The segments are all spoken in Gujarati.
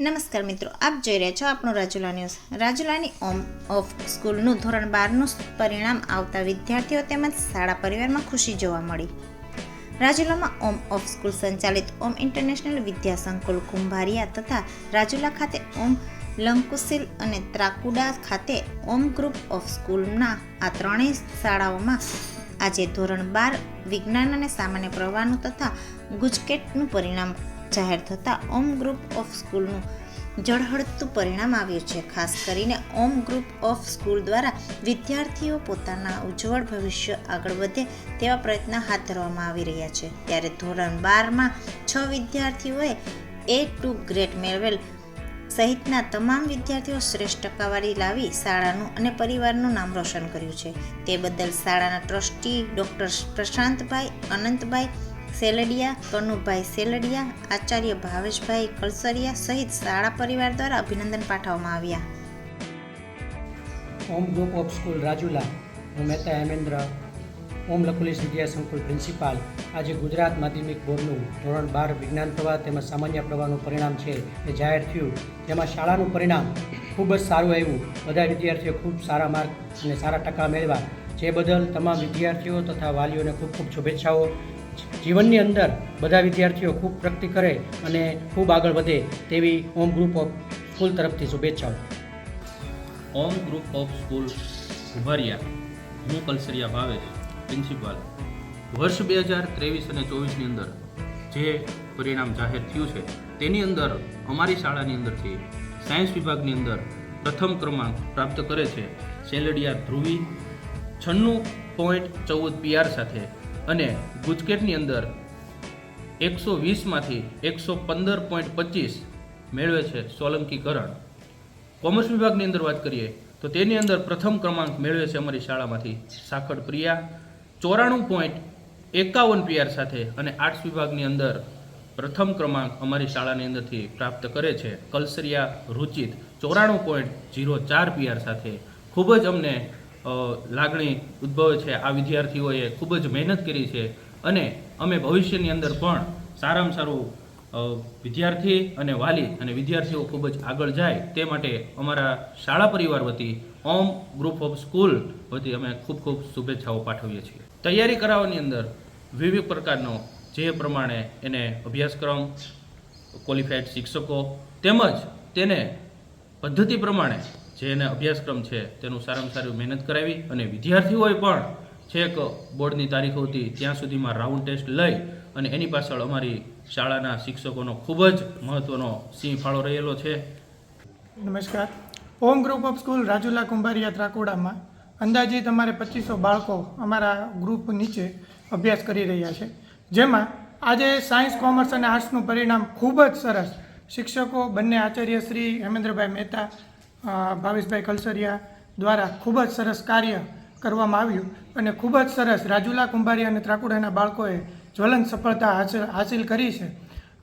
નમસ્કાર મિત્રો, આપ જોઈ રહ્યા છો આપણું રાજુલા ન્યૂઝ। રાજુલાની ઓમ ઓફ સ્કૂલનું ધોરણ 12નું પરિણામ આવતા વિદ્યાર્થીઓ તેમજ શાળા પરિવારમાં ખુશી જોવા મળી। રાજુલામાં ઓમ ઓફ સ્કૂલ સંચાલિત ઓમ ઇન્ટરનેશનલ વિદ્યા સંકુલ કુંભારિયા તથા રાજુલા ખાતે ઓમ લંકુશીલ અને ત્રાકુડા ખાતે ઓમ ગ્રુપ ઓફ સ્કૂલના આ ત્રણેય શાળાઓમાં આજે ધોરણ 12 વિજ્ઞાન અને સામાન્ય પ્રવાહનું તથા ગુજકેટનું પરિણામ જાહેર થતાં ઓમ ગ્રુપ ઓફ સ્કૂલનું ઝળહળતું પરિણામ આવ્યું છે। ખાસ કરીને ઓમ ગ્રુપ ઓફ સ્કૂલ દ્વારા વિદ્યાર્થીઓ પોતાના ઉજ્જવળ ભવિષ્ય આગળ વધે તેવા પ્રયત્ન હાથ ધરવામાં આવી રહ્યા છે। ત્યારે ધોરણ 12માં 6 વિદ્યાર્થીઓએ A2 ગ્રેડ મેળવેલ સહિતના તમામ વિદ્યાર્થીઓ શ્રેષ્ઠ ટકાવારી લાવી શાળાનું અને પરિવારનું નામ રોશન કર્યું છે। તે બદલ શાળાના ટ્રસ્ટી ડૉક્ટર પ્રશાંતભાઈ અનંતભાઈ સેલડિયા, કનુભાઈ સેલડિયા, આચાર્ય ભાવેશભાઈ કલસરિયા સહિત શાળા પરિવાર દ્વારા અભિનંદન પાઠવવામાં આવ્યા। ઓમ ગ્રુપ ઓફ સ્કૂલ રાજુલા, હું મહેતા હેમેન્દ્ર, ઓમ લકુલીસ વિદ્યા સંકુલ પ્રિન્સિપાલ। આજે ગુજરાત માધ્યમિક બોર્ડનું ધોરણ 12 વિજ્ઞાન પ્રવાહ તેમજ સામાન્ય પ્રવાહનું પરિણામ છે એ જાહેર થયું, જેમાં શાળાનું પરિણામ ખૂબ જ સારું આવ્યું। બધા વિદ્યાર્થીઓ ખૂબ સારા માર્ક અને સારા ટકા મેળવ્યા, જે બદલ તમામ વિદ્યાર્થીઓ તથા વાલીઓને ખૂબ ખૂબ શુભેચ્છાઓ। જીવનની અંદર બધા વિદ્યાર્થીઓ ખૂબ પ્રગતિ કરે અને ખૂબ આગળ વધે તેવી ઓમ ગ્રુપ ઓફ સ્કૂલ તરફથી શુભેચ્છાઓ। ઓમ ગ્રુપ ઓફ સ્કૂલ કુંભારિયા, હું કલસરિયા ભાવેશ, પ્રિન્સિપાલ। વર્ષ 2023 અને 24ની અંદર જે પરિણામ જાહેર થયું છે તેની અંદર અમારી શાળાની અંદરથી સાયન્સ વિભાગની અંદર પ્રથમ ક્રમાંક પ્રાપ્ત કરે છે સેલડિયા ધ્રુવી 96.14 PR સાથે, અને ગુજકેટની અંદર 120માંથી 115.25 મેળવે છે સોલંકી કરણ। કોમર્સ વિભાગની અંદર વાત કરીએ તો તેની અંદર પ્રથમ ક્રમાંક મેળવે છે અમારી શાળામાંથી સાખડ પ્રિયા 94.51 PR સાથે, અને આર્ટ્સ વિભાગની અંદર પ્રથમ ક્રમાંક અમારી શાળાની અંદરથી પ્રાપ્ત કરે છે કલસરિયા રુચિત 94.04 PR સાથે। ખૂબ જ અમને લાગણી ઉદ્ભવે છે। આ વિદ્યાર્થીઓએ ખૂબ જ મહેનત કરી છે અને અમે ભવિષ્યની અંદર પણ સારામાં સારું વિદ્યાર્થી અને વાલી અને વિદ્યાર્થીઓ ખૂબ જ આગળ જાય તે માટે અમારા શાળા પરિવાર વતી ઓમ ગ્રુપ ઓફ સ્કૂલ વતી અમે ખૂબ ખૂબ શુભેચ્છાઓ પાઠવીએ છીએ। તૈયારી કરાવવાની અંદર વિવિધ પ્રકારનો જે પ્રમાણે એને અભ્યાસક્રમ, ક્વોલિફાઈડ શિક્ષકો તેમજ તેને પદ્ધતિ પ્રમાણે જે એને અભ્યાસક્રમ છે તેનું સારામાં સારું મહેનત કરાવી, અને વિદ્યાર્થીઓએ પણ છેક બોર્ડની તારીખો હતી ત્યાં સુધીમાં રાઉન્ડ ટેસ્ટ લઈ અને એની પાછળ અમારી શાળાના શિક્ષકોનો ખૂબ જ મહત્ત્વનો સિંહ ફાળો રહેલો છે। નમસ્કાર, Om group of school Rajula Kumbhariya ત્રાકુડામાં અંદાજિત અમારે 2500 બાળકો અમારા ગ્રુપ નીચે અભ્યાસ કરી રહ્યા છે, જેમાં આજે સાયન્સ, કોમર્સ અને આર્ટ્સનું પરિણામ ખૂબ જ સરસ શિક્ષકો બંને આચાર્ય શ્રી હેમેન્દ્રભાઈ મહેતા, ભાવેશભાઈ કલસરિયા દ્વારા ખૂબ જ સરસ કાર્ય કરવામાં આવ્યું, અને ખૂબ જ સરસ રાજુલા કુંભારિયા અને ત્રાકુડાના બાળકોએ જ્વલંત સફળતા હાસિલ કરી છે।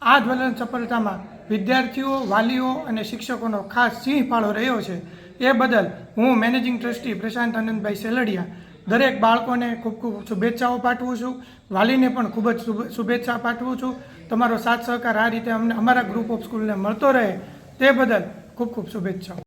આ જ્વલંત સફળતામાં વિદ્યાર્થીઓ, વાલીઓ અને શિક્ષકોનો ખાસ સિંહ ફાળો રહ્યો છે। એ બદલ હું મેનેજિંગ ટ્રસ્ટી પ્રશાંત આનંદભાઈ સેલડિયા દરેક બાળકોને ખૂબ ખૂબ શુભેચ્છાઓ પાઠવું છું, વાલીને પણ ખૂબ જ શુભેચ્છા પાઠવું છું। તમારો સાથ સહકાર આ રીતે અમને અમારા ગ્રુપ ઓફ સ્કૂલને મળતો રહે તે બદલ ખૂબ ખૂબ શુભેચ્છાઓ।